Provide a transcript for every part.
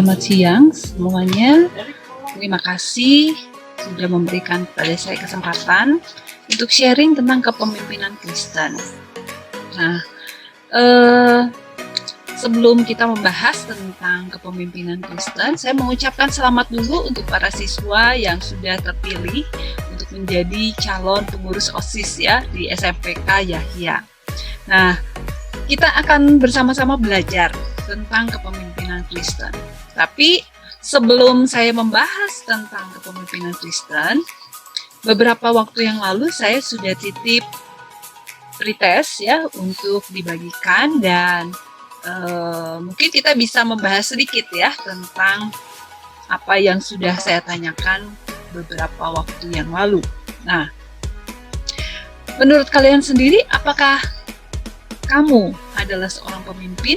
Selamat siang semuanya. Terima kasih sudah memberikan kepada saya kesempatan untuk sharing tentang kepemimpinan Kristen. Nah, sebelum kita membahas tentang kepemimpinan Kristen, saya mengucapkan selamat dulu untuk para siswa yang sudah terpilih untuk menjadi calon pengurus OSIS ya di SMPK Yahya. Nah, kita akan bersama-sama belajar tentang kepemimpinan Kristen. Tapi sebelum saya membahas tentang kepemimpinan Kristen, beberapa waktu yang lalu saya sudah titip pretest ya untuk dibagikan dan mungkin kita bisa membahas sedikit ya tentang apa yang sudah saya tanyakan beberapa waktu yang lalu. Nah, menurut kalian sendiri, apakah kamu adalah seorang pemimpin?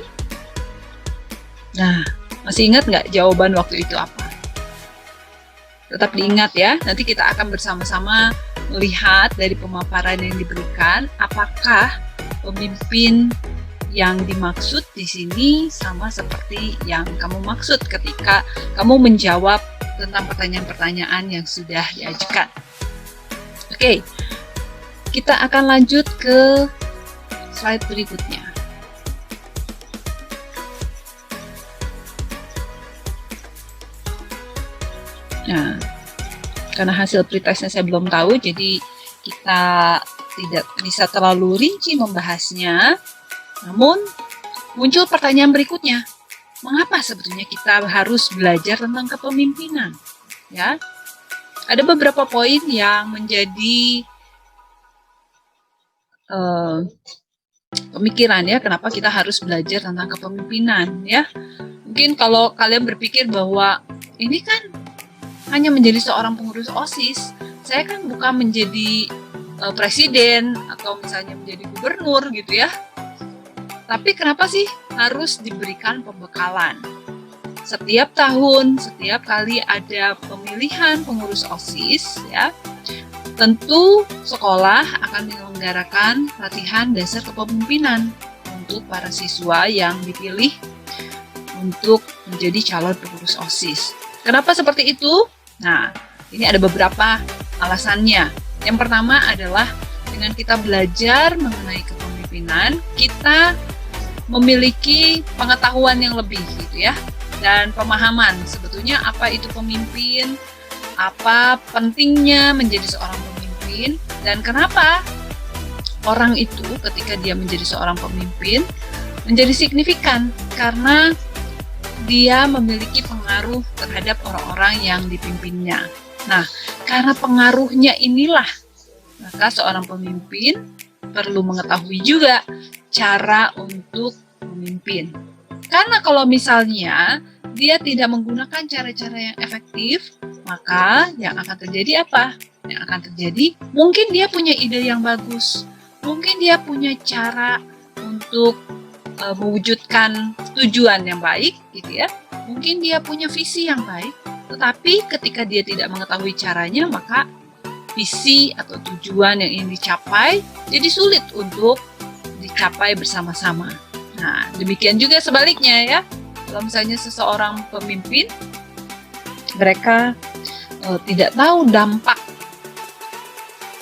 Nah, masih ingat nggak jawaban waktu itu apa? Tetap diingat ya, nanti kita akan bersama-sama melihat dari pemaparan yang diberikan, apakah pemimpin yang dimaksud di sini sama seperti yang kamu maksud ketika kamu menjawab tentang pertanyaan-pertanyaan yang sudah diajukan. Oke, kita akan lanjut ke slide berikutnya. Nah, karena hasil pretestnya saya belum tahu, jadi kita tidak bisa terlalu rinci membahasnya. Namun, muncul pertanyaan berikutnya. Mengapa sebetulnya kita harus belajar tentang kepemimpinan? Ya, ada beberapa poin yang menjadi pemikiran ya, kenapa kita harus belajar tentang kepemimpinan ya. Mungkin kalau kalian berpikir bahwa ini kan hanya menjadi seorang pengurus OSIS, saya kan bukan menjadi presiden atau misalnya menjadi gubernur gitu ya. Tapi kenapa sih harus diberikan pembekalan? Setiap tahun, setiap kali ada pemilihan pengurus OSIS ya, tentu sekolah akan menyelenggarakan latihan dasar kepemimpinan untuk para siswa yang dipilih untuk menjadi calon pengurus OSIS. Kenapa seperti itu? Nah, ini ada beberapa alasannya. Yang pertama adalah dengan kita belajar mengenai kepemimpinan, kita memiliki pengetahuan yang lebih gitu ya, dan pemahaman sebetulnya apa itu pemimpin, apa pentingnya menjadi seorang pemimpin, dan kenapa orang itu ketika dia menjadi seorang pemimpin menjadi signifikan karena dia memiliki pengaruh terhadap orang-orang yang dipimpinnya. Nah, karena pengaruhnya inilah, maka seorang pemimpin perlu mengetahui juga cara untuk memimpin. Karena kalau misalnya dia tidak menggunakan cara-cara yang efektif, maka yang akan terjadi apa? Yang akan terjadi, mungkin dia punya ide yang bagus, mungkin dia punya cara untuk mewujudkan tujuan yang baik gitu ya. Mungkin dia punya visi yang baik, tetapi ketika dia tidak mengetahui caranya, maka visi atau tujuan yang ingin dicapai jadi sulit untuk dicapai bersama-sama. Nah, demikian juga sebaliknya ya. Kalau misalnya seseorang pemimpin, mereka tidak tahu dampak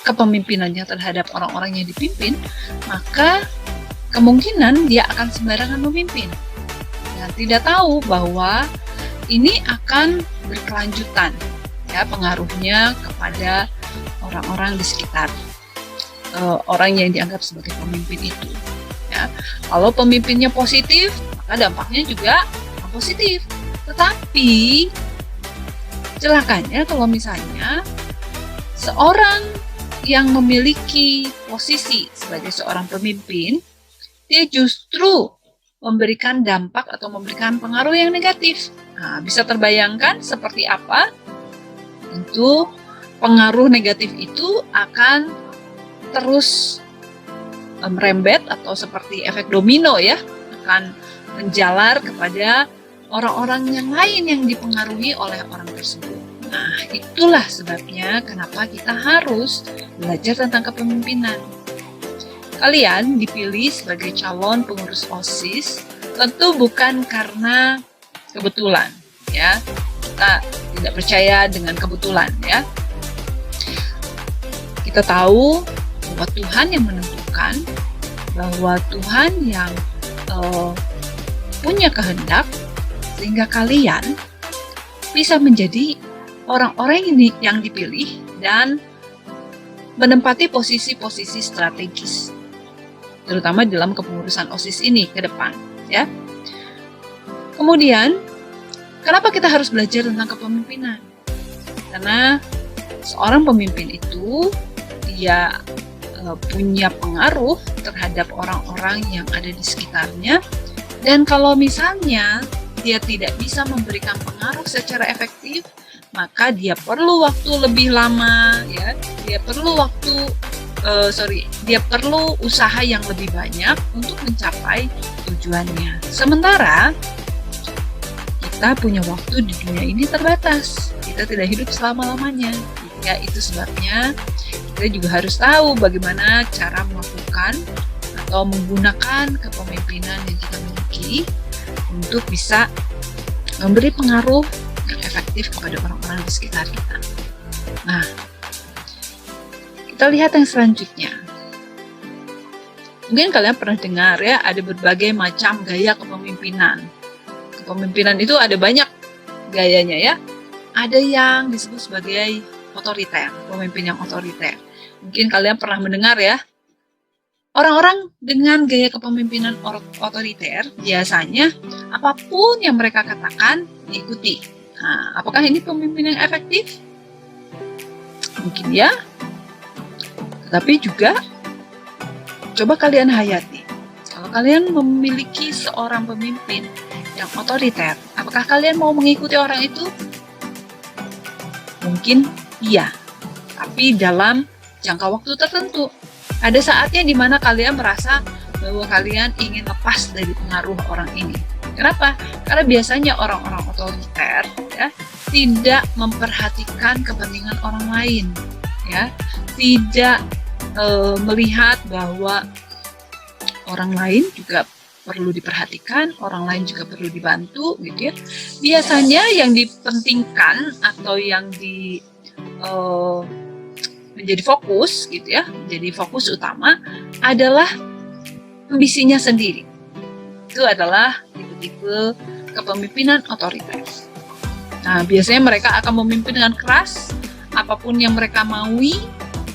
kepemimpinannya terhadap orang-orang yang dipimpin, maka kemungkinan dia akan sembarangan memimpin dan tidak tahu bahwa ini akan berkelanjutan ya pengaruhnya kepada orang-orang di sekitar orang yang dianggap sebagai pemimpin itu ya. Kalau pemimpinnya positif, maka dampaknya juga positif. Tetapi celakanya kalau misalnya seorang yang memiliki posisi sebagai seorang pemimpin, dia justru memberikan dampak atau memberikan pengaruh yang negatif. Nah, bisa terbayangkan seperti apa? Tentu pengaruh negatif itu akan terus merembet atau seperti efek domino ya, akan menjalar kepada orang-orang yang lain yang dipengaruhi oleh orang tersebut. Nah, itulah sebabnya kenapa kita harus belajar tentang kepemimpinan. Kalian dipilih sebagai calon pengurus OSIS tentu bukan karena kebetulan, ya. Kita tidak percaya dengan kebetulan, ya. Kita tahu bahwa Tuhan yang menentukan, bahwa Tuhan yang punya kehendak sehingga kalian bisa menjadi orang-orang yang dipilih dan menempati posisi-posisi strategis, terutama dalam kepengurusan OSIS ini ke depan, ya. Kemudian, kenapa kita harus belajar tentang kepemimpinan? Karena seorang pemimpin itu dia punya pengaruh terhadap orang-orang yang ada di sekitarnya, dan kalau misalnya dia tidak bisa memberikan pengaruh secara efektif, maka dia perlu waktu lebih lama, ya. Dia perlu usaha yang lebih banyak untuk mencapai tujuannya. Sementara kita punya waktu di dunia ini terbatas. Kita tidak hidup selama-lamanya. Ya, itu sebabnya kita juga harus tahu bagaimana cara melakukan atau menggunakan kepemimpinan yang kita miliki untuk bisa memberi pengaruh yang efektif kepada orang-orang di sekitar kita. Nah, kita lihat yang selanjutnya. Mungkin kalian pernah dengar, ya, ada berbagai macam gaya kepemimpinan. Kepemimpinan itu ada banyak gayanya, ya. Ada yang disebut sebagai otoriter, pemimpin yang otoriter. Mungkin kalian pernah mendengar, ya, orang-orang dengan gaya kepemimpinan otoriter biasanya apapun yang mereka katakan diikuti. Nah, apakah ini pemimpin yang efektif? Mungkin ya, tetapi juga coba kalian hayati. Kalau kalian memiliki seorang pemimpin yang otoriter, apakah kalian mau mengikuti orang itu? Mungkin iya, tapi dalam jangka waktu tertentu. Ada saatnya di mana kalian merasa bahwa kalian ingin lepas dari pengaruh orang ini. Kenapa? Karena biasanya orang-orang otoriter, ya, tidak memperhatikan kepentingan orang lain, ya, tidak melihat bahwa orang lain juga perlu diperhatikan, orang lain juga perlu dibantu, gitu ya. Biasanya yang dipentingkan atau yang menjadi fokus, gitu ya, menjadi fokus utama adalah ambisinya sendiri. Itu adalah tipe-tipe kepemimpinan otoriter. Nah, biasanya mereka akan memimpin dengan keras, apapun yang mereka maui,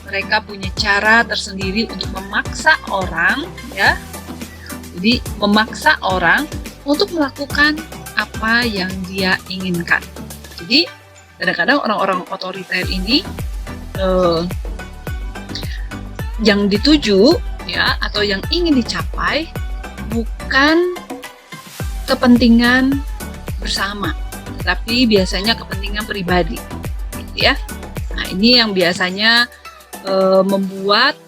mereka punya cara tersendiri untuk memaksa orang, ya. Jadi memaksa orang untuk melakukan apa yang dia inginkan. Jadi kadang-kadang orang-orang otoriter ini yang dituju, ya, atau yang ingin dicapai bukan kepentingan bersama, tapi biasanya kepentingan pribadi, gitu ya. Nah, ini yang biasanya membuat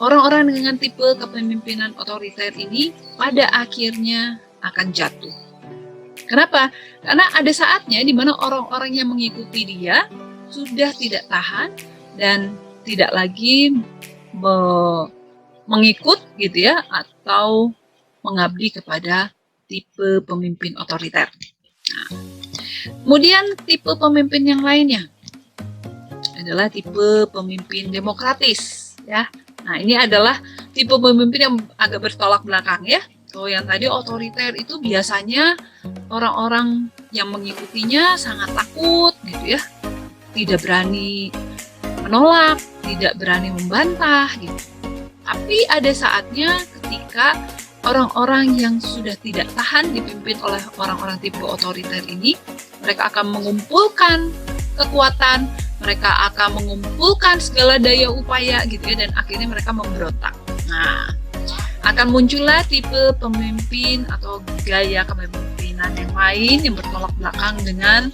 orang-orang dengan tipe kepemimpinan otoriter ini pada akhirnya akan jatuh. Kenapa? Karena ada saatnya di mana orang-orang yang mengikuti dia sudah tidak tahan dan tidak lagi mengikut, gitu ya, atau mengabdi kepada tipe pemimpin otoriter. Nah, kemudian tipe pemimpin yang lainnya adalah tipe pemimpin demokratis, ya. Nah, ini adalah tipe pemimpin yang agak bertolak belakang, ya. Kalau yang tadi otoriter itu biasanya orang-orang yang mengikutinya sangat takut, gitu ya, tidak berani menolak, tidak berani membantah, gitu. Tapi ada saatnya ketika orang-orang yang sudah tidak tahan dipimpin oleh orang-orang tipe otoriter ini, mereka akan mengumpulkan kekuatan, mereka akan mengumpulkan segala daya upaya, gitu ya, dan akhirnya mereka memberontak. Nah, akan muncullah tipe pemimpin atau gaya kepemimpinan yang lain yang bertolak belakang dengan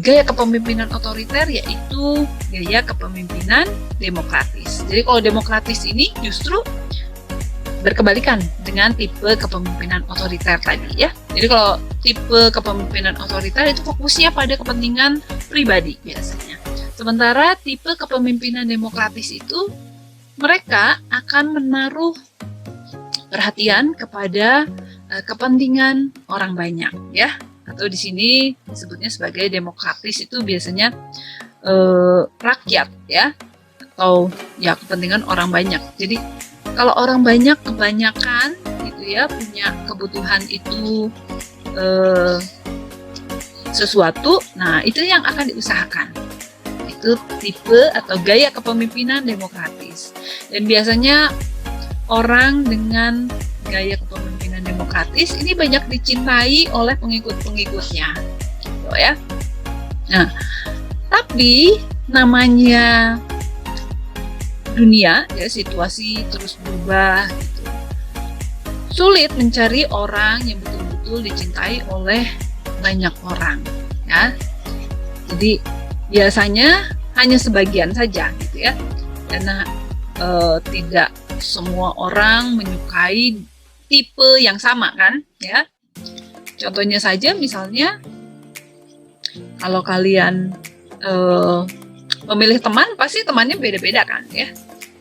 gaya kepemimpinan otoriter, yaitu gaya kepemimpinan demokratis. Jadi kalau demokratis ini justru berkebalikan dengan tipe kepemimpinan otoriter tadi, ya. Jadi kalau tipe kepemimpinan otoriter itu fokusnya pada kepentingan pribadi biasanya. Sementara tipe kepemimpinan demokratis itu mereka akan menaruh perhatian kepada kepentingan orang banyak, ya. atau di sini disebutnya sebagai demokratis, itu biasanya rakyat ya, atau ya kepentingan orang banyak. Jadi kalau orang banyak kebanyakan gitu ya punya kebutuhan itu sesuatu, nah itu yang akan diusahakan. Itu tipe atau gaya kepemimpinan demokratis. Dan biasanya orang dengan gaya kepemimpinan demokratis ini banyak dicintai oleh pengikut-pengikutnya, gitu ya. Nah, tapi namanya dunia ya, situasi terus berubah gitu. Sulit mencari orang yang betul-betul dicintai oleh banyak orang ya. Jadi biasanya hanya sebagian saja gitu ya, karena tidak semua orang menyukai tipe yang sama kan ya. Contohnya saja misalnya kalau kalian memilih teman, pasti temannya beda-beda kan ya.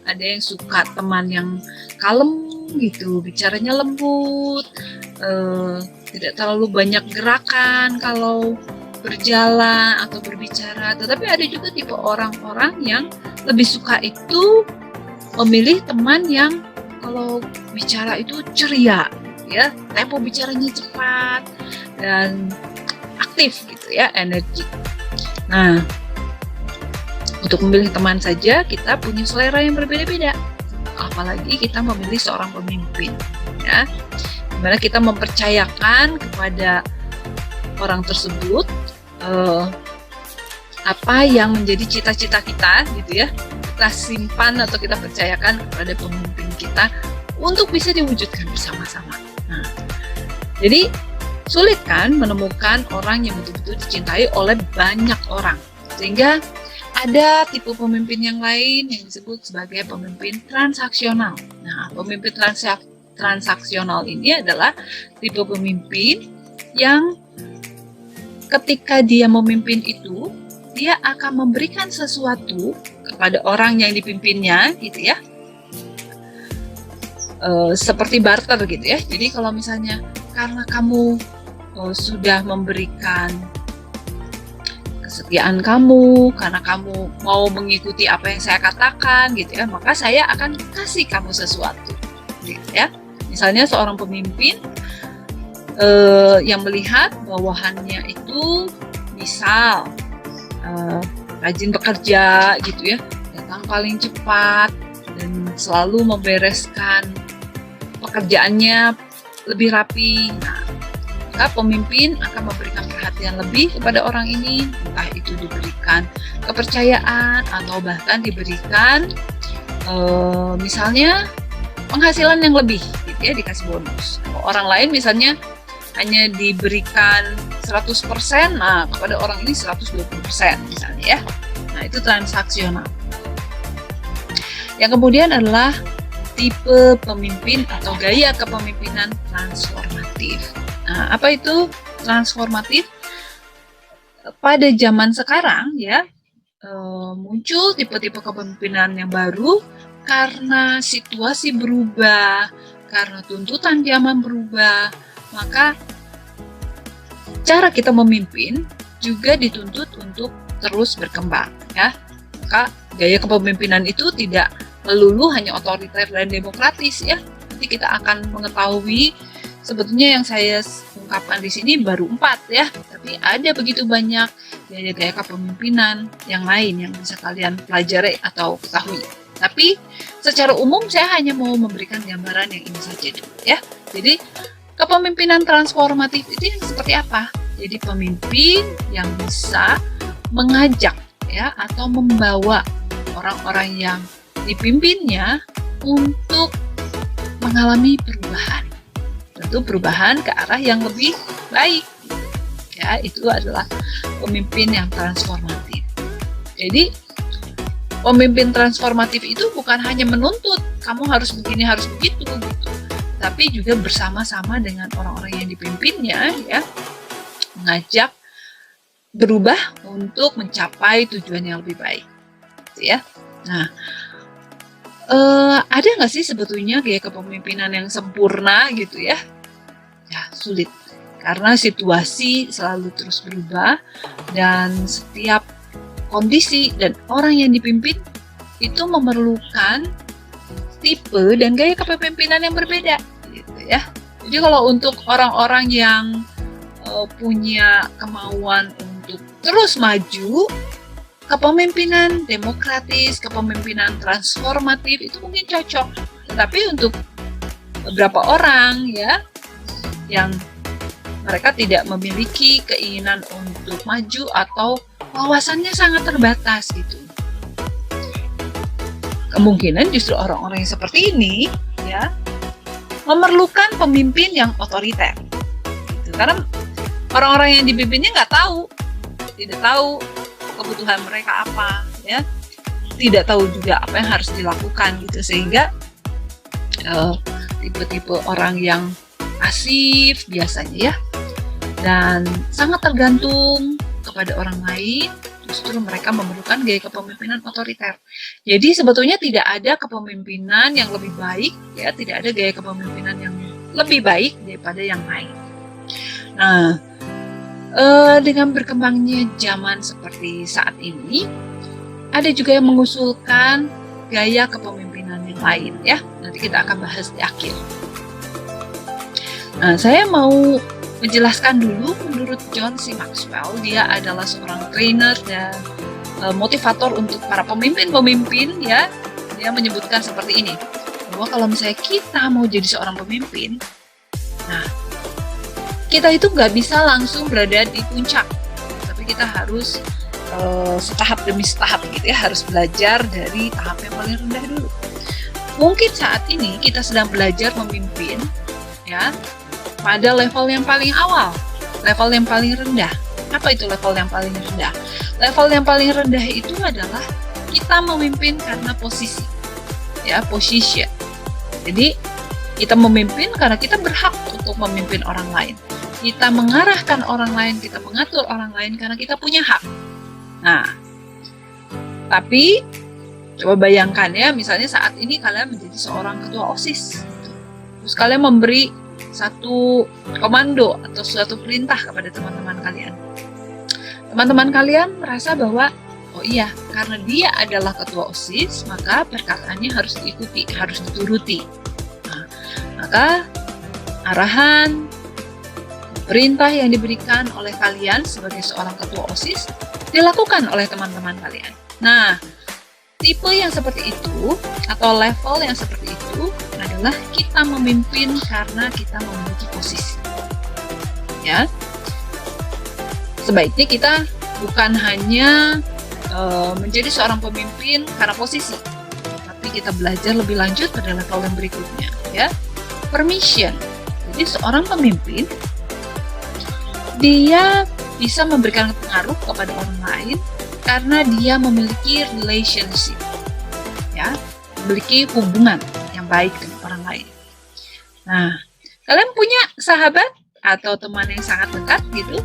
Ada yang suka teman yang kalem gitu, bicaranya lembut, tidak terlalu banyak gerakan kalau berjalan atau berbicara. Tetapi ada juga tipe orang-orang yang lebih suka itu memilih teman yang kalau bicara itu ceria ya, tempo bicaranya cepat dan aktif gitu ya, energi. Nah, untuk memilih teman saja kita punya selera yang berbeda-beda, apalagi kita memilih seorang pemimpin ya, dimana kita mempercayakan kepada orang tersebut apa yang menjadi cita-cita kita gitu ya, kita simpan atau kita percayakan kepada pemimpin kita untuk bisa diwujudkan bersama-sama. Nah, jadi sulit kan menemukan orang yang betul-betul dicintai oleh banyak orang, sehingga ada tipe pemimpin yang lain yang disebut sebagai pemimpin transaksional. Nah, pemimpin transaksional ini adalah tipe pemimpin yang ketika dia memimpin itu, dia akan memberikan sesuatu kepada orang yang dipimpinnya, gitu ya. Seperti barter gitu ya. Jadi kalau misalnya karena kamu sudah memberikan kesetiaan kamu, karena kamu mau mengikuti apa yang saya katakan, gitu ya, maka saya akan kasih kamu sesuatu, gitu ya. Misalnya seorang pemimpin yang melihat bawahannya itu misal rajin bekerja gitu ya, datang paling cepat dan selalu membereskan pekerjaannya lebih rapi. Nah, maka pemimpin akan memberikan perhatian lebih kepada orang ini, entah itu diberikan kepercayaan atau bahkan diberikan misalnya penghasilan yang lebih gitu ya, dikasih bonus. Kalau orang lain misalnya hanya diberikan 100%, nah kepada orang ini 120% misalnya ya. Nah, itu transaksional. Yang kemudian adalah tipe pemimpin atau gaya kepemimpinan transformatif. Nah, apa itu transformatif? Pada zaman sekarang ya, muncul tipe-tipe kepemimpinan yang baru karena situasi berubah, karena tuntutan zaman berubah, maka cara kita memimpin juga dituntut untuk terus berkembang ya. Maka gaya kepemimpinan itu tidak melulu hanya otoriter dan demokratis ya. Nanti kita akan mengetahui sebetulnya yang saya ungkapkan di sini baru 4 ya, tapi ada begitu banyak gaya-gaya kepemimpinan yang lain yang bisa kalian pelajari atau ketahui. Tapi secara umum saya hanya mau memberikan gambaran yang ini saja dulu ya. Jadi kepemimpinan transformatif itu yang seperti apa? Jadi pemimpin yang bisa mengajak ya atau membawa orang-orang yang dipimpinnya untuk mengalami perubahan. Tentu perubahan ke arah yang lebih baik. Ya, itu adalah pemimpin yang transformatif. Jadi pemimpin transformatif itu bukan hanya menuntut kamu harus begini, harus begitu gitu. Tapi juga bersama-sama dengan orang-orang yang dipimpinnya ya, mengajak berubah untuk mencapai tujuan yang lebih baik gitu ya. Nah, ada nggak sih sebetulnya gaya kepemimpinan yang sempurna gitu ya? Ya, sulit. karena situasi selalu terus berubah dan setiap kondisi dan orang yang dipimpin itu memerlukan tipe dan gaya kepemimpinan yang berbeda gitu ya. Jadi kalau untuk orang-orang yang punya kemauan untuk terus maju, kepemimpinan demokratis, kepemimpinan transformatif itu mungkin cocok. Tetapi untuk beberapa orang ya yang mereka tidak memiliki keinginan untuk maju atau wawasannya sangat terbatas gitu. Kemungkinan justru orang-orang yang seperti ini ya memerlukan pemimpin yang otoriter. Gitu. Karena orang-orang yang dipimpinnya tidak tahu kebutuhan mereka apa, ya, tidak tahu juga apa yang harus dilakukan gitu, sehingga tipe-tipe orang yang pasif biasanya ya, dan sangat tergantung kepada orang lain, justru mereka memerlukan gaya kepemimpinan otoriter. Jadi sebetulnya tidak ada kepemimpinan yang lebih baik, ya, tidak ada gaya kepemimpinan yang lebih baik daripada yang lain. Nah, dengan berkembangnya zaman seperti saat ini, ada juga yang mengusulkan gaya kepemimpinan yang lain ya. Nanti kita akan bahas di akhir. Nah, saya mau menjelaskan dulu menurut John C. Maxwell, dia adalah seorang trainer dan motivator untuk para pemimpin-pemimpin ya. Dia menyebutkan seperti ini, bahwa kalau misalnya kita mau jadi seorang pemimpin, nah, kita itu nggak bisa langsung berada di puncak, tapi kita harus setahap demi setahap gitu ya, harus belajar dari tahap yang paling rendah dulu. Mungkin saat ini kita sedang belajar memimpin ya pada level yang paling awal, level yang paling rendah. Apa itu level yang paling rendah? Level yang paling rendah itu adalah kita memimpin karena posisi, ya, position. Jadi kita memimpin karena kita berhak untuk memimpin orang lain. Kita mengarahkan orang lain, kita mengatur orang lain karena kita punya hak. Nah, tapi coba bayangkan ya, misalnya saat ini kalian menjadi seorang ketua OSIS, terus kalian memberi satu komando atau suatu perintah kepada teman-teman kalian. Teman-teman kalian merasa bahwa, oh iya, karena dia adalah ketua OSIS, maka perkataannya harus diikuti, harus dituruti. Nah, maka arahan, perintah yang diberikan oleh kalian sebagai seorang ketua OSIS dilakukan oleh teman-teman kalian. Nah, tipe yang seperti itu atau level yang seperti itu adalah kita memimpin karena kita memiliki posisi. Ya, sebaiknya kita bukan hanya menjadi seorang pemimpin karena posisi, tapi kita belajar lebih lanjut pada level yang berikutnya. Ya, permission. Jadi seorang pemimpin dia bisa memberikan pengaruh kepada orang lain karena dia memiliki relationship, ya, memiliki hubungan yang baik dengan orang lain. Nah, kalian punya sahabat atau teman yang sangat dekat gitu?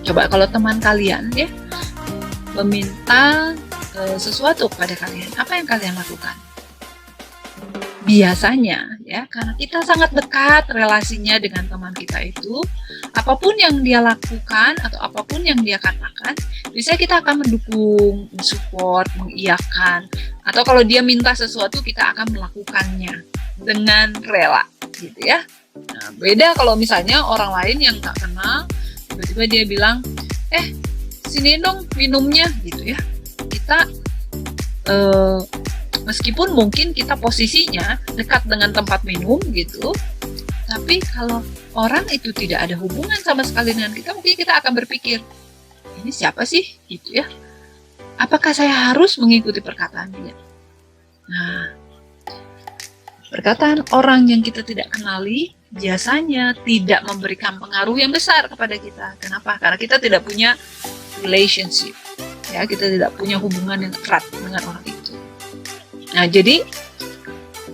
Coba kalau teman kalian ya meminta sesuatu kepada kalian, apa yang kalian lakukan? Biasanya ya, karena kita sangat dekat relasinya dengan teman kita itu, apapun yang dia lakukan atau apapun yang dia katakan, biasanya kita akan mendukung, mensupport, mengiyakan, atau kalau dia minta sesuatu kita akan melakukannya dengan rela gitu ya. Nah, beda kalau misalnya orang lain yang tak kenal tiba-tiba dia bilang, sini dong minumnya gitu ya. Kita meskipun mungkin kita posisinya dekat dengan tempat minum gitu, tapi kalau orang itu tidak ada hubungan sama sekali dengan kita, mungkin kita akan berpikir, ini siapa sih gitu ya? Apakah saya harus mengikuti perkataan dia? Nah, perkataan orang yang kita tidak kenali biasanya tidak memberikan pengaruh yang besar kepada kita. Kenapa? Karena kita tidak punya relationship, ya, kita tidak punya hubungan yang erat dengan orang itu. Nah, jadi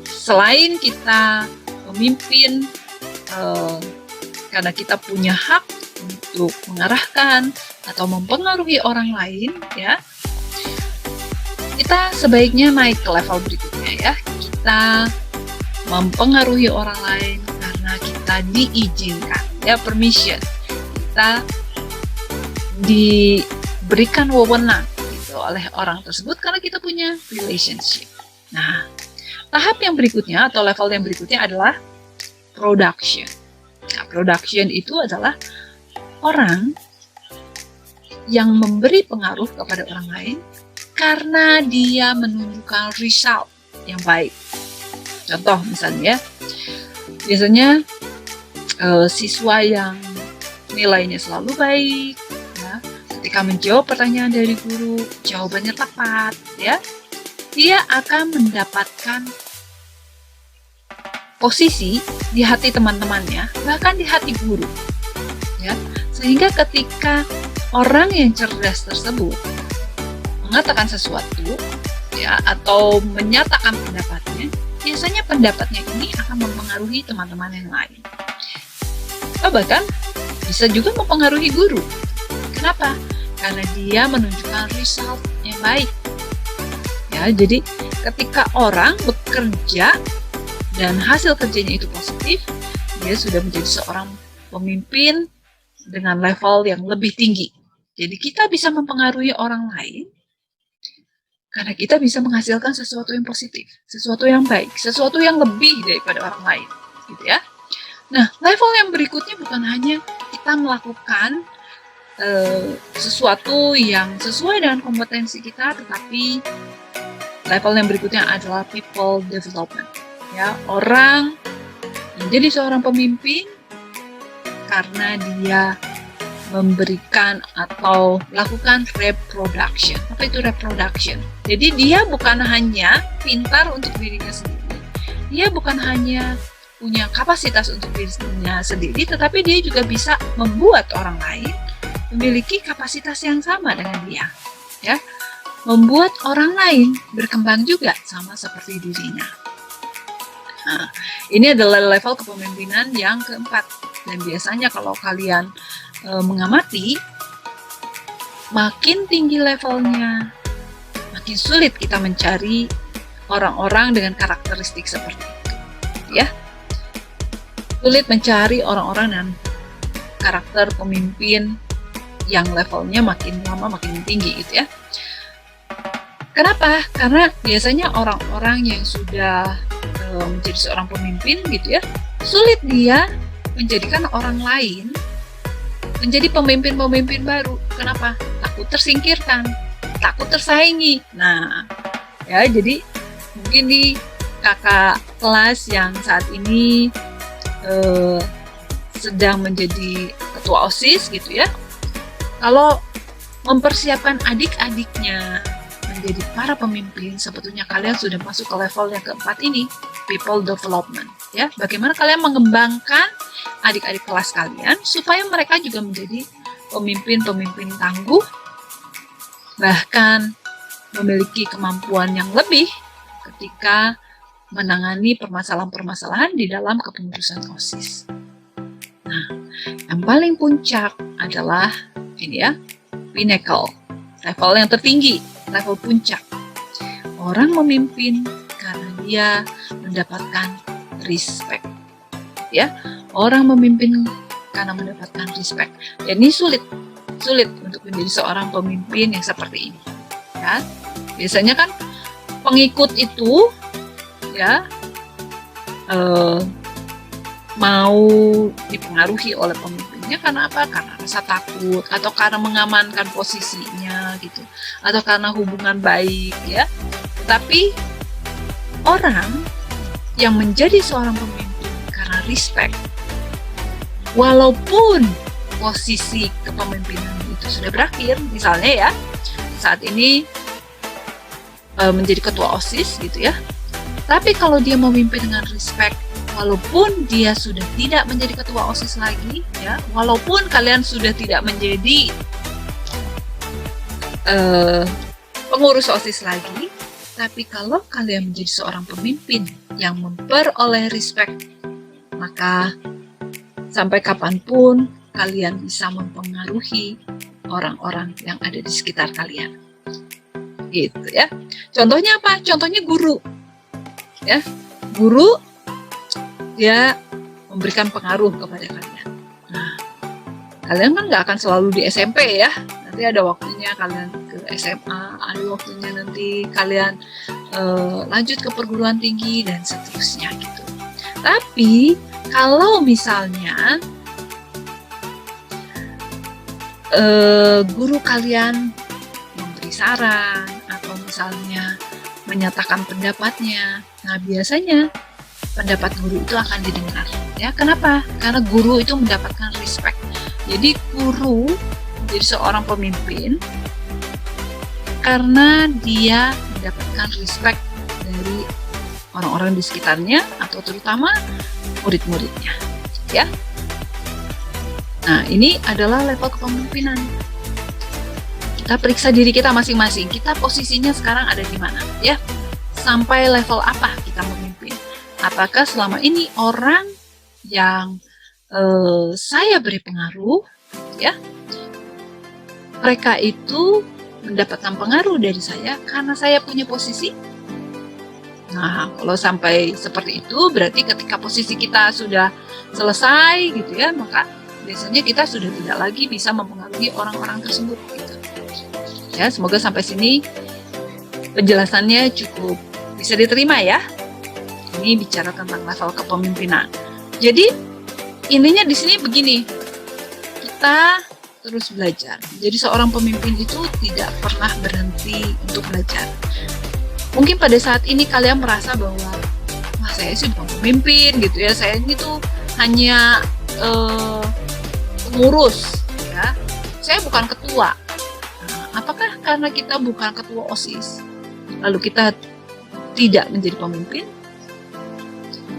selain kita memimpin karena kita punya hak untuk mengarahkan atau mempengaruhi orang lain, ya, kita sebaiknya naik ke level berikutnya ya. Kita mempengaruhi orang lain karena kita diizinkan. ya, permission. Kita diberikan wewenang gitu oleh orang tersebut karena kita punya relationship. Nah, tahap yang berikutnya atau level yang berikutnya adalah production. Nah, production itu adalah orang yang memberi pengaruh kepada orang lain karena dia menunjukkan result yang baik. Contoh misalnya, biasanya siswa yang nilainya selalu baik, ya, ketika menjawab pertanyaan dari guru, jawabannya tepat, ya, dia akan mendapatkan posisi di hati teman-temannya, bahkan di hati guru, ya, sehingga ketika orang yang cerdas tersebut mengatakan sesuatu, ya, atau menyatakan pendapatnya, biasanya pendapatnya ini akan mempengaruhi teman-teman yang lain. Bahkan bisa juga mempengaruhi guru. Kenapa? Karena dia menunjukkan result yang baik. Ya, jadi ketika orang bekerja dan hasil kerjanya itu positif, dia sudah menjadi seorang pemimpin dengan level yang lebih tinggi. Jadi kita bisa mempengaruhi orang lain karena kita bisa menghasilkan sesuatu yang positif, sesuatu yang baik, sesuatu yang lebih daripada orang lain, gitu ya. Nah, level yang berikutnya bukan hanya kita melakukan sesuatu yang sesuai dengan kompetensi kita, tetapi level yang berikutnya adalah people development. Ya, orang menjadi seorang pemimpin karena dia memberikan atau melakukan reproduction. Apa itu reproduction? Jadi dia bukan hanya pintar untuk dirinya sendiri, dia bukan hanya punya kapasitas untuk dirinya sendiri, tetapi dia juga bisa membuat orang lain memiliki kapasitas yang sama dengan dia, ya, membuat orang lain berkembang juga sama seperti dirinya. Nah, ini adalah level kepemimpinan yang keempat, dan biasanya kalau kalian mengamati, makin tinggi levelnya, makin sulit kita mencari orang-orang dengan karakteristik seperti itu, ya. Sulit mencari orang-orang dengan karakter pemimpin yang levelnya makin lama makin tinggi, gitu ya. Kenapa? Karena biasanya orang-orang yang sudah menjadi seorang pemimpin, gitu ya, sulit dia menjadikan orang lain menjadi pemimpin-pemimpin baru. Kenapa? Takut tersingkirkan, takut tersaingi. Nah, ya, jadi mungkin di kakak kelas yang saat ini sedang menjadi ketua OSIS, gitu ya, kalau mempersiapkan adik-adiknya menjadi para pemimpin, sebetulnya kalian sudah masuk ke level yang keempat ini, people development, ya. Bagaimana kalian mengembangkan adik-adik kelas kalian supaya mereka juga menjadi pemimpin-pemimpin tangguh, bahkan memiliki kemampuan yang lebih ketika menangani permasalahan-permasalahan di dalam kepengurusan OSIS. Nah, yang paling puncak adalah ini, ya, pinnacle, level yang tertinggi, level puncak. Orang memimpin karena dia mendapatkan respect, ya. Orang memimpin karena mendapatkan respect. Dan ini sulit untuk menjadi seorang pemimpin yang seperti ini, ya. Biasanya kan pengikut itu, ya, mau dipengaruhi oleh pemimpinnya karena apa? Karena rasa takut, atau karena mengamankan posisinya, gitu, atau karena hubungan baik, ya. Tapi orang yang menjadi seorang pemimpin karena respect, walaupun posisi kepemimpinan itu sudah berakhir, misalnya, ya, saat ini menjadi ketua OSIS, gitu ya, tapi kalau dia memimpin dengan respect, walaupun dia sudah tidak menjadi ketua OSIS lagi, ya, walaupun kalian sudah tidak menjadi pengurus OSIS lagi, tapi kalau kalian menjadi seorang pemimpin yang memperoleh respect, maka sampai kapanpun kalian bisa mempengaruhi orang-orang yang ada di sekitar kalian, gitu, ya. Contohnya apa? Contohnya guru, ya. Guru dia memberikan pengaruh kepada kalian. Nah, Kalian kan nggak akan selalu di SMP ya. Nanti ada waktunya kalian ke SMA, ada waktunya nanti kalian lanjut ke perguruan tinggi dan seterusnya gitu. Tapi kalau misalnya guru kalian memberi saran atau misalnya menyatakan pendapatnya, nah biasanya pendapat guru itu akan didengar. Ya, kenapa? Karena guru itu mendapatkan respect. Jadi guru jadi seorang pemimpin karena dia mendapatkan respect dari orang-orang di sekitarnya atau terutama murid-muridnya, ya. Nah, ini adalah level kepemimpinan. Kita periksa diri kita masing-masing. Kita posisinya sekarang ada di mana, ya? Sampai level apa kita memimpin? Apakah selama ini orang yang saya beri pengaruh, ya, mereka itu mendapatkan pengaruh dari saya karena saya punya posisi? Nah, kalau sampai seperti itu, berarti ketika posisi kita sudah selesai gitu ya, maka biasanya kita sudah tidak lagi bisa mempengaruhi orang-orang tersebut gitu. Ya, semoga sampai sini penjelasannya cukup bisa diterima ya. Ini bicara tentang level kepemimpinan. Jadi intinya di sini begini, kita terus belajar. Jadi seorang pemimpin itu tidak pernah berhenti untuk belajar. Mungkin pada saat ini kalian merasa bahwa wah saya sih bukan pemimpin gitu ya, saya ini tuh hanya pengurus ya, saya bukan ketua. Nah, apakah karena kita bukan ketua OSIS lalu kita tidak menjadi pemimpin?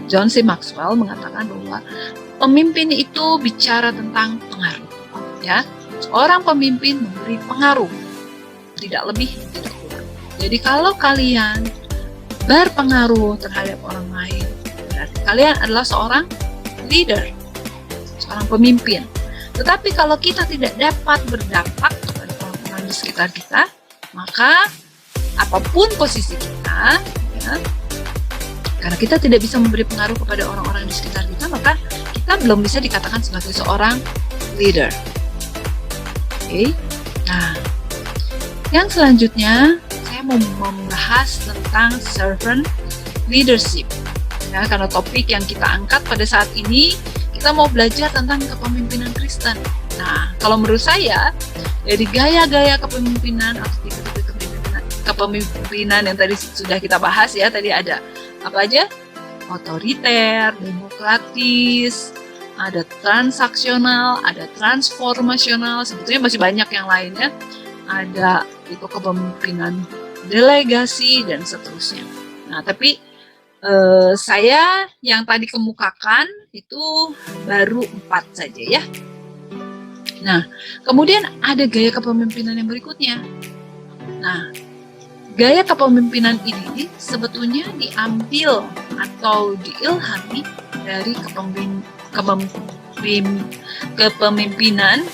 John C. Maxwell mengatakan bahwa pemimpin itu bicara tentang pengaruh, ya. Seorang pemimpin memberi pengaruh, tidak lebih, tidak kurang. Jadi kalau kalian berpengaruh terhadap orang lain, berarti kalian adalah seorang leader, seorang pemimpin. Tetapi kalau kita tidak dapat berdampak kepada orang-orang di sekitar kita, maka apapun posisi kita, ya, karena kita tidak bisa memberi pengaruh kepada orang-orang di sekitar kita, maka kita belum bisa dikatakan sebagai seorang leader. Oke. Nah, yang selanjutnya saya mau membahas tentang servant leadership. Ya, karena topik yang kita angkat pada saat ini, kita mau belajar tentang kepemimpinan Kristen. Nah, kalau menurut saya, dari gaya-gaya kepemimpinan atau tipe-tipe kepemimpinan yang tadi sudah kita bahas ya, tadi ada apa aja? Otoriter, demokratis, ada transaksional, ada transformasional, sebetulnya masih banyak yang lainnya. Ada tipe kepemimpinan delegasi dan seterusnya. Nah, tapi saya yang tadi kemukakan itu baru 4 saja ya. Nah, kemudian ada gaya kepemimpinan yang berikutnya. Nah, gaya kepemimpinan ini sebetulnya diambil atau diilhami dari kepemimpinan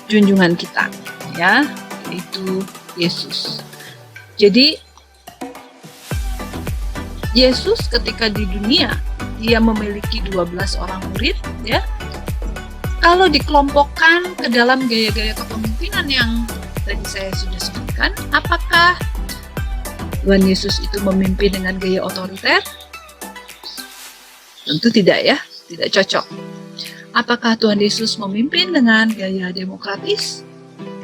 junjungan kita, ya, yaitu Yesus. Jadi Yesus ketika di dunia dia memiliki 12 orang murid, ya. Kalau dikelompokkan ke dalam gaya-gaya kepemimpinan yang tadi saya sudah sebutkan, apakah Tuhan Yesus itu memimpin dengan gaya otoriter? Tentu tidak ya, tidak cocok. Apakah Tuhan Yesus memimpin dengan gaya demokratis?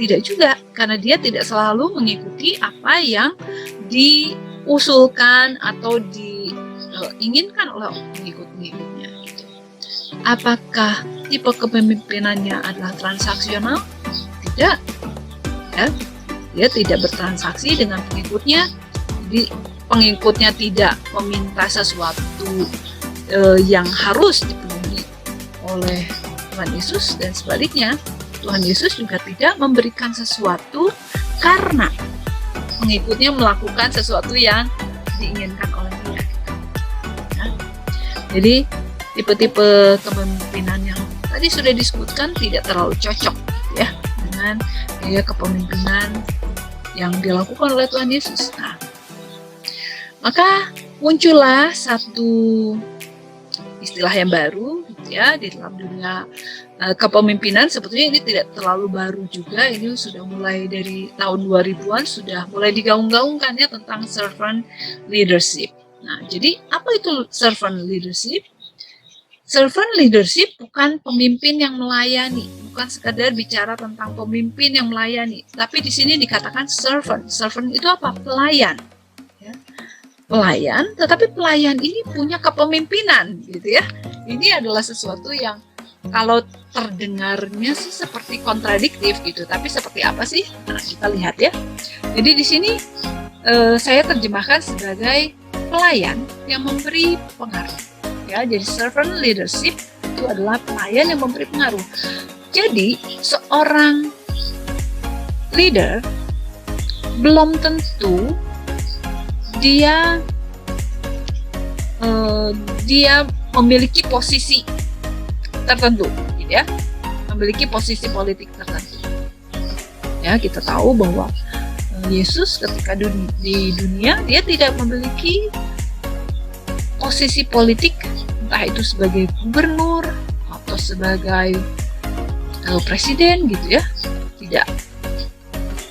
Tidak juga, karena dia tidak selalu mengikuti apa yang diusulkan atau diinginkan oleh pengikut-pengikutnya. Gitu. Apakah tipe kepemimpinannya adalah transaksional? Tidak. Ya, dia tidak bertransaksi dengan pengikutnya, jadi pengikutnya tidak meminta sesuatu yang harus dipenuhi oleh Tuhan Yesus, dan sebaliknya Tuhan Yesus juga tidak memberikan sesuatu karena pengikutnya melakukan sesuatu yang diinginkan oleh dia. Ya. Jadi tipe-tipe kepemimpinan yang tadi sudah disebutkan tidak terlalu cocok ya dengan gaya kepemimpinan yang dilakukan oleh Tuhan Yesus. Nah, maka muncullah satu istilah yang baru ya di dalam dunia kepemimpinan. Sebetulnya ini tidak terlalu baru juga, ini sudah mulai dari tahun 2000-an sudah mulai digaung-gaungkan ya tentang servant leadership. Nah, jadi apa itu servant leadership? Servant leadership bukan pemimpin yang melayani, bukan sekadar bicara tentang pemimpin yang melayani, tapi di sini dikatakan servant. Servant itu apa? Pelayan. Ya. Pelayan, tetapi pelayan ini punya kepemimpinan, gitu ya. Ini adalah sesuatu yang kalau terdengarnya sih seperti kontradiktif gitu, tapi seperti apa sih? Nah, kita lihat ya. Jadi di sini saya terjemahkan sebagai pelayan yang memberi pengaruh. Ya, jadi servant leadership itu adalah pelayan yang memberi pengaruh. Jadi seorang leader belum tentu dia memiliki posisi tertentu, gitu ya, memiliki posisi politik tertentu. Ya, kita tahu bahwa Yesus ketika di dunia dia tidak memiliki posisi politik, entah itu sebagai gubernur atau sebagai presiden gitu ya, tidak.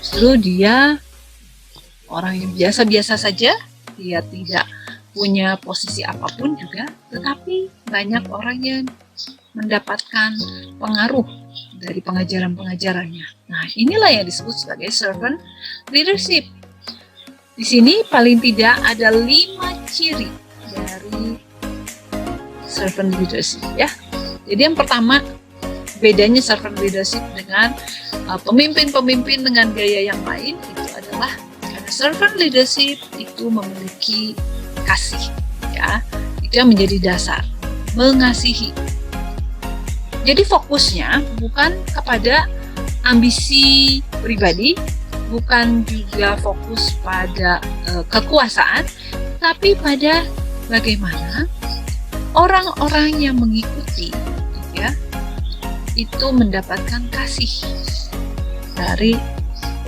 Justru dia orang yang biasa-biasa saja, dia tidak punya posisi apapun juga, tetapi banyak orang yang mendapatkan pengaruh dari pengajaran-pengajarannya. Nah, inilah yang disebut sebagai servant leadership. Di sini paling tidak ada 5 ciri dari servant leadership ya. Jadi yang pertama, bedanya servant leadership dengan pemimpin-pemimpin dengan gaya yang lain itu adalah karena servant leadership itu memiliki kasih ya. Itu yang menjadi dasar, mengasihi. Jadi fokusnya bukan kepada ambisi pribadi, bukan juga fokus pada kekuasaan, tapi pada bagaimana orang-orang yang mengikuti ya, itu mendapatkan kasih dari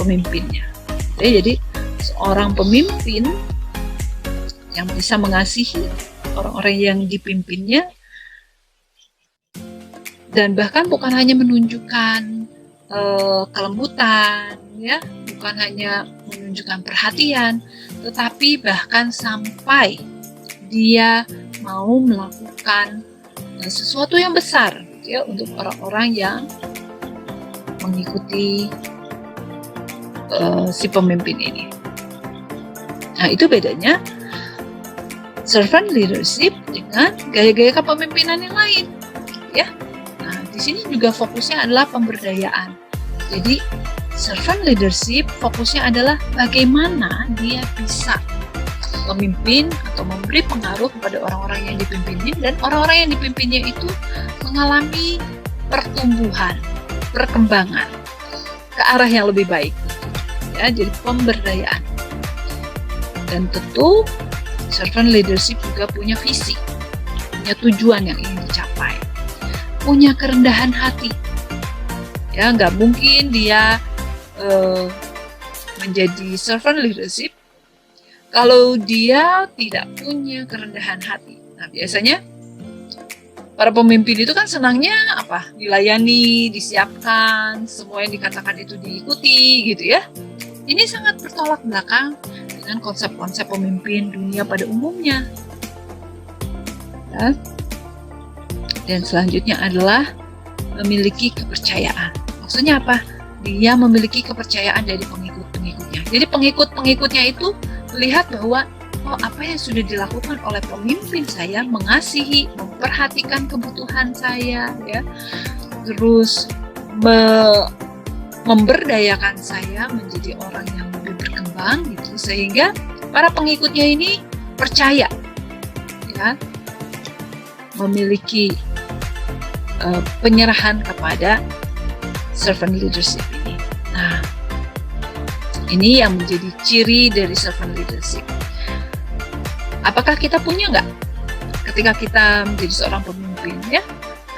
pemimpinnya. Jadi seorang pemimpin yang bisa mengasihi orang-orang yang dipimpinnya, dan bahkan bukan hanya menunjukkan kelembutan ya, bukan hanya menunjukkan perhatian, tetapi bahkan sampai dia mau melakukan sesuatu yang besar ya untuk orang-orang yang mengikuti si pemimpin ini. Nah, itu bedanya servant leadership dengan gaya-gaya kepemimpinan yang lain ya. Nah, di sini juga fokusnya adalah pemberdayaan. Jadi servant leadership fokusnya adalah bagaimana dia bisa memimpin atau memberi pengaruh kepada orang-orang yang dipimpinnya, dan orang-orang yang dipimpinnya itu mengalami pertumbuhan, perkembangan ke arah yang lebih baik ya. Jadi pemberdayaan. Dan tentu servant leadership juga punya visi, punya tujuan yang ingin dicapai, punya kerendahan hati ya. Nggak mungkin dia menjadi servant leadership kalau dia tidak punya kerendahan hati. Nah, biasanya para pemimpin itu kan senangnya apa? Dilayani, disiapkan, semua yang dikatakan itu diikuti gitu ya. Ini sangat bertolak belakang dengan konsep-konsep pemimpin dunia pada umumnya. Ya. Dan selanjutnya adalah memiliki kepercayaan. Maksudnya apa? Dia memiliki kepercayaan dari pengikut-pengikutnya. Jadi pengikut-pengikutnya itu melihat bahwa apa yang sudah dilakukan oleh pemimpin saya, mengasihi, memperhatikan kebutuhan saya ya, terus memberdayakan saya menjadi orang yang lebih berkembang gitu, sehingga para pengikutnya ini percaya ya, memiliki penyerahan kepada servant leadership ini. Nah, ini yang menjadi ciri dari servant leadership. Apakah kita punya nggak ketika kita menjadi seorang pemimpin ya?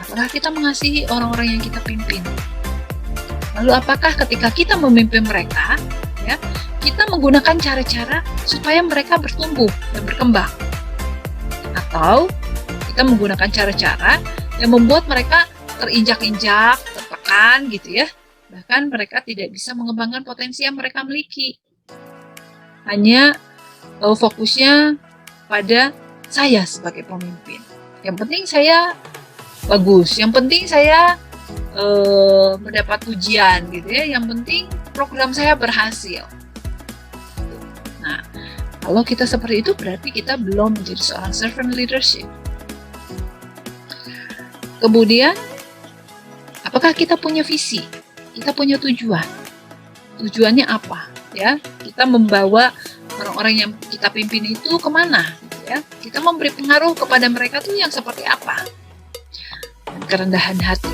Apakah kita mengasihi orang-orang yang kita pimpin? Lalu apakah ketika kita memimpin mereka ya, kita menggunakan cara-cara supaya mereka bertumbuh dan berkembang? Atau kita menggunakan cara-cara yang membuat mereka terinjak-injak, tertekan gitu ya. Bahkan mereka tidak bisa mengembangkan potensi yang mereka miliki. Hanya fokusnya pada saya sebagai pemimpin. Yang penting saya bagus, yang penting saya mendapat pujian gitu ya, yang penting program saya berhasil. Nah, kalau kita seperti itu berarti kita belum menjadi seorang servant leadership. Kemudian, apakah kita punya visi? Kita punya tujuan. Tujuannya apa? Ya, kita membawa orang-orang yang kita pimpin itu kemana? Gitu ya. Kita memberi pengaruh kepada mereka tuh yang seperti apa? Dan kerendahan hati.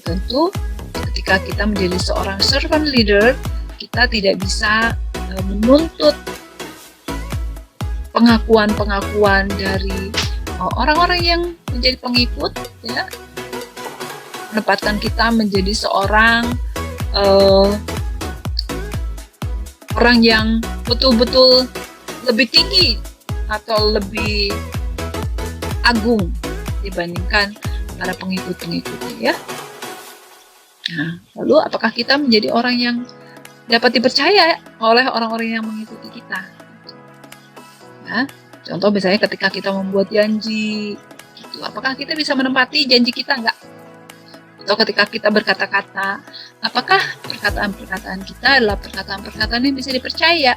Tentu, ketika kita menjadi seorang servant leader, kita tidak bisa menuntut pengakuan-pengakuan dari orang-orang yang menjadi pengikut, ya, menempatkan kita menjadi seorang orang yang betul-betul lebih tinggi atau lebih agung dibandingkan para pengikut-pengikutnya, ya. Nah, lalu apakah kita menjadi orang yang dapat dipercaya oleh orang-orang yang mengikuti kita? Nah, contoh misalnya ketika kita membuat janji, gitu, apakah kita bisa menepati janji kita enggak? Atau ketika kita berkata-kata, apakah perkataan-perkataan kita adalah perkataan-perkataan yang bisa dipercaya?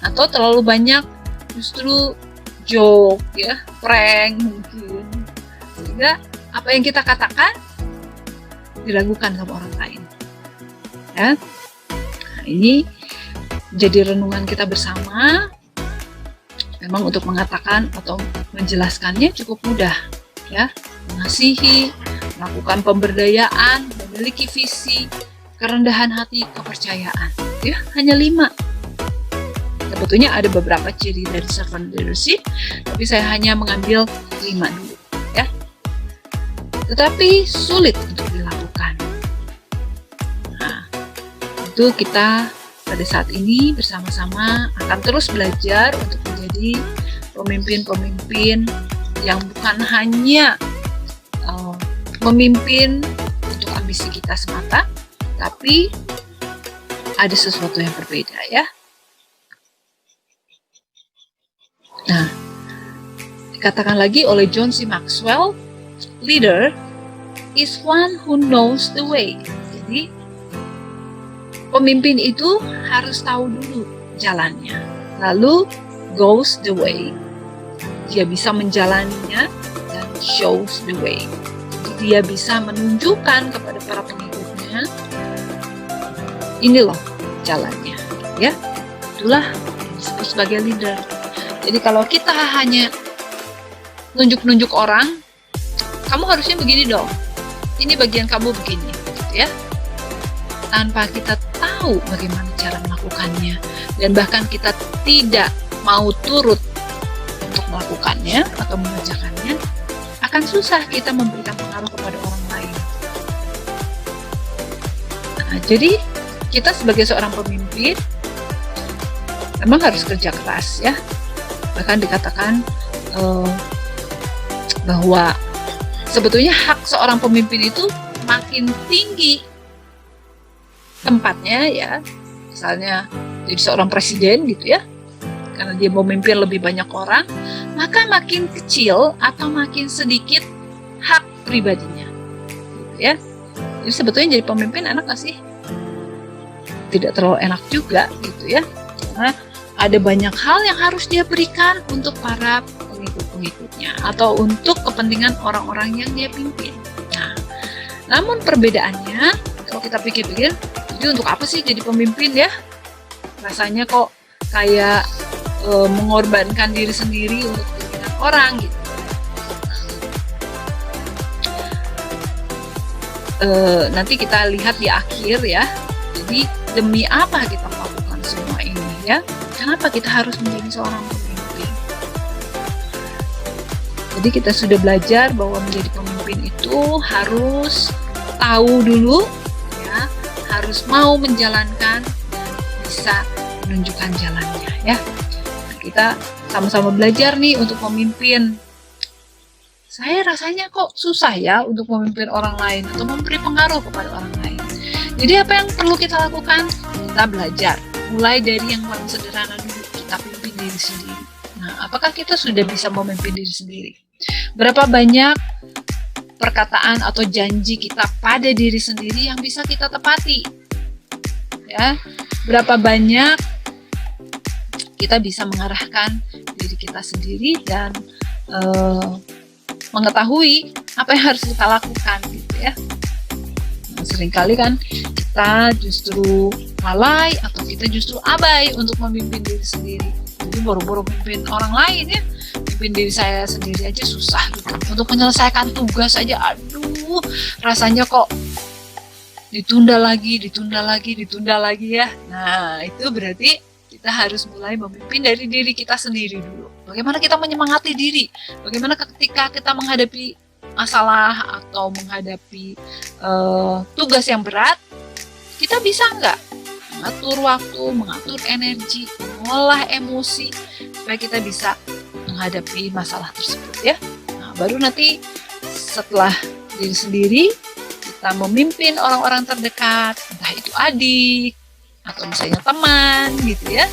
Atau terlalu banyak justru joke, ya, prank mungkin. Sehingga apa yang kita katakan diragukan sama orang lain. Ya. Nah, ini jadi renungan kita bersama. Memang untuk mengatakan atau menjelaskannya cukup mudah, ya. Mengasihi, melakukan pemberdayaan, memiliki visi, kerendahan hati, kepercayaan. Ya, hanya 5. Sebetulnya ada beberapa ciri dari servant leadership, tapi saya hanya mengambil 5 dulu, ya. Tetapi sulit untuk dilakukan. Nah, itu kita pada saat ini bersama-sama akan terus belajar untuk menjadi pemimpin-pemimpin yang bukan hanya memimpin untuk ambisi kita semata, tapi ada sesuatu yang berbeda, ya. Nah, dikatakan lagi oleh John C. Maxwell, leader is one who knows the way. Jadi, pemimpin itu harus tahu dulu jalannya, lalu goes the way. Dia bisa menjalaninya dan shows the way. Dia bisa menunjukkan kepada para pengikutnya, ini loh jalannya, ya. Itulah disebut sebagai leader. Jadi kalau kita hanya nunjuk-nunjuk orang, kamu harusnya begini dong, ini bagian kamu begini, gitu ya. Tanpa kita tahu bagaimana cara melakukannya, dan bahkan kita tidak mau turut untuk melakukannya atau mengerjakannya, akan susah kita memberikan pengaruh kepada orang lain. Nah, jadi kita sebagai seorang pemimpin memang harus kerja keras, ya. Bahkan dikatakan bahwa sebetulnya hak seorang pemimpin itu makin tinggi tempatnya, ya. Misalnya jadi seorang presiden gitu, ya. Karena dia memimpin lebih banyak orang, maka makin kecil atau makin sedikit hak pribadinya, gitu ya. Jadi sebetulnya jadi pemimpin enak gak sih? Tidak terlalu enak juga, gitu ya. Karena ada banyak hal yang harus dia berikan untuk para pengikut-pengikutnya atau untuk kepentingan orang-orang yang dia pimpin. Nah, namun perbedaannya, kalau kita pikir-pikir, jadi untuk apa sih jadi pemimpin, ya? Rasanya kok kayak mengorbankan diri sendiri untuk kepentingan orang gitu. Nanti kita lihat di akhir, ya. Jadi demi apa kita melakukan semua ini, ya? Kenapa kita harus menjadi seorang pemimpin? Jadi kita sudah belajar bahwa menjadi pemimpin itu harus tahu dulu, ya, harus mau menjalankan dan bisa menunjukkan jalannya, ya. Kita sama-sama belajar nih untuk memimpin saya rasanya kok susah ya untuk memimpin orang lain atau memberi pengaruh kepada orang lain. Jadi apa yang perlu kita lakukan? Kita belajar. Mulai dari yang paling sederhana dulu, kita pimpin diri sendiri. Nah, apakah kita sudah bisa memimpin diri sendiri? Berapa banyak perkataan atau janji kita pada diri sendiri yang bisa kita tepati? Ya, berapa banyak kita bisa mengarahkan diri kita sendiri dan mengetahui apa yang harus kita lakukan gitu ya. Nah, seringkali kan kita justru lalai atau kita justru abai untuk memimpin diri sendiri. Jadi boro-boro memimpin orang lain ya, memimpin diri saya sendiri aja susah gitu. Untuk menyelesaikan tugas aja, aduh, rasanya kok ditunda lagi ya. Nah, itu berarti kita harus mulai memimpin dari diri kita sendiri dulu. Bagaimana kita menyemangati diri? Bagaimana ketika kita menghadapi masalah atau menghadapi tugas yang berat, kita bisa nggak mengatur waktu, mengatur energi, mengolah emosi supaya kita bisa menghadapi masalah tersebut ya. Nah, baru nanti setelah diri sendiri kita memimpin orang-orang terdekat, entah itu adik atau misalnya teman gitu ya,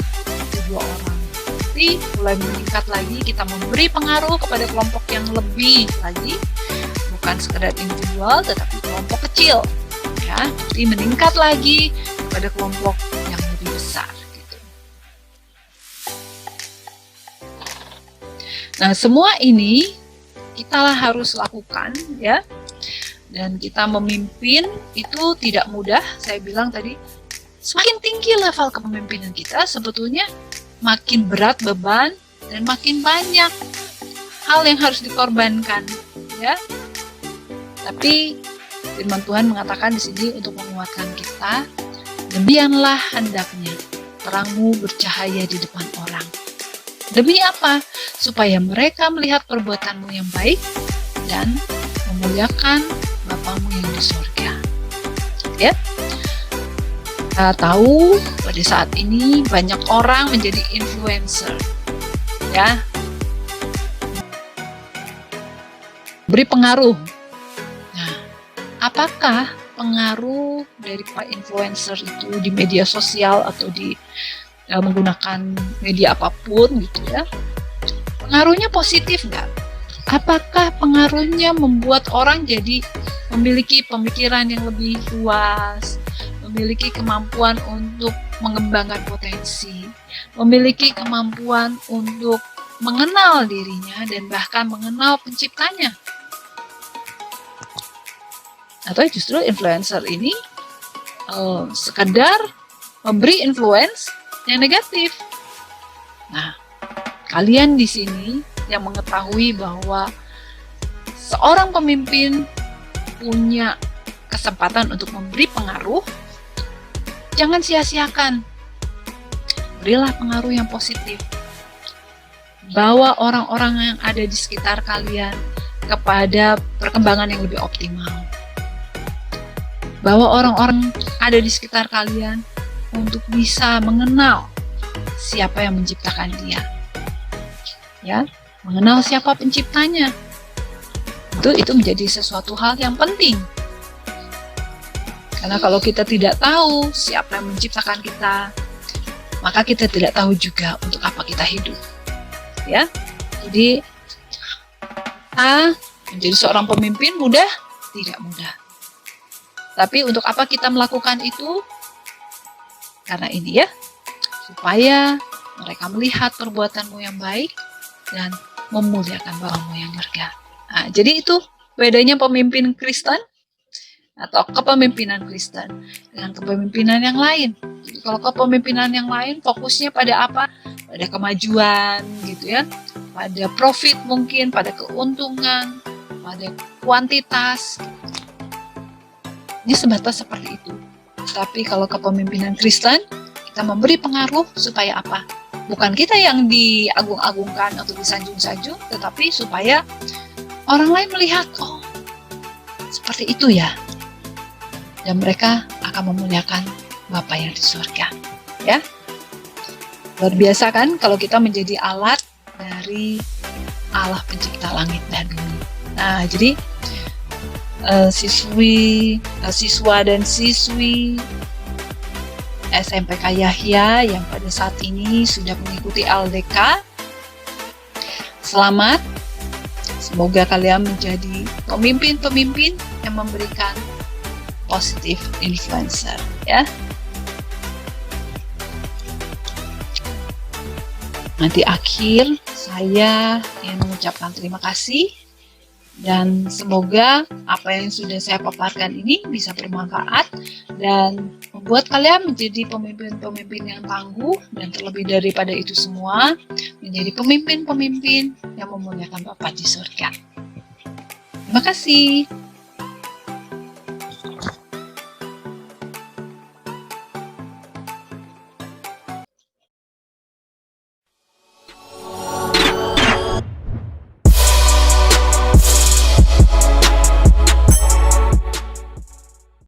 kedua orang. Nanti mulai meningkat lagi, kita memberi pengaruh kepada kelompok yang lebih lagi, bukan sekedar individual tetapi kelompok kecil ya. Nanti meningkat lagi kepada kelompok yang lebih besar gitu. Nah, semua ini kita harus lakukan ya. Dan kita memimpin itu tidak mudah. Saya bilang tadi, semakin tinggi level kepemimpinan kita, sebetulnya makin berat beban dan makin banyak hal yang harus dikorbankan, ya. Tapi firman Tuhan mengatakan di sini untuk menguatkan kita, demikianlah hendaknya terangmu bercahaya di depan orang. Demi apa? Supaya mereka melihat perbuatanmu yang baik dan memuliakan Bapamu yang di surga. Ya. Kita tahu pada saat ini banyak orang menjadi influencer. Ya. Beri pengaruh. Nah, apakah pengaruh dari para influencer itu di media sosial atau di menggunakan media apapun gitu ya? Pengaruhnya positif nggak? Apakah pengaruhnya membuat orang jadi memiliki pemikiran yang lebih luas, memiliki kemampuan untuk mengembangkan potensi, memiliki kemampuan untuk mengenal dirinya dan bahkan mengenal penciptanya? Atau justru influencer ini sekedar memberi influence yang negatif? Nah, kalian di sini yang mengetahui bahwa seorang pemimpin punya kesempatan untuk memberi pengaruh, jangan sia-siakan. Berilah pengaruh yang positif. Bawa orang-orang yang ada di sekitar kalian kepada perkembangan yang lebih optimal. Bawa orang-orang ada di sekitar kalian untuk bisa mengenal siapa yang menciptakan dia. Ya, mengenal siapa penciptanya. Itu menjadi sesuatu hal yang penting. Karena kalau kita tidak tahu siapa yang menciptakan kita, maka kita tidak tahu juga untuk apa kita hidup. Ya. Jadi kita menjadi seorang pemimpin mudah? Tidak mudah. Tapi untuk apa kita melakukan itu? Karena ini ya, supaya mereka melihat perbuatanmu yang baik dan memuliakan Bapamu yang di surga. Nah, jadi itu bedanya pemimpin Kristen atau kepemimpinan Kristen dengan kepemimpinan yang lain. Jadi kalau kepemimpinan yang lain fokusnya pada apa? Pada kemajuan gitu ya, pada profit mungkin, pada keuntungan, pada kuantitas. Ini sebatas seperti itu. Tapi kalau kepemimpinan Kristen, kita memberi pengaruh supaya apa? Bukan kita yang diagung-agungkan atau disanjung-sanjung, tetapi supaya orang lain melihat, oh, seperti itu ya. Dan mereka akan memuliakan Bapa yang di surga. Ya. Luar biasa kan kalau kita menjadi alat dari Allah pencipta langit dan bumi. Nah, jadi siswa dan siswi SMPK Yahya yang pada saat ini sudah mengikuti LDK, selamat. Semoga kalian menjadi pemimpin-pemimpin yang memberikan positive influencer, ya. Nanti akhir saya ingin mengucapkan terima kasih dan semoga apa yang sudah saya paparkan ini bisa bermanfaat dan membuat kalian menjadi pemimpin-pemimpin yang tangguh dan terlebih daripada itu semua menjadi pemimpin-pemimpin yang memuliakan Bapa di surga. Terima kasih.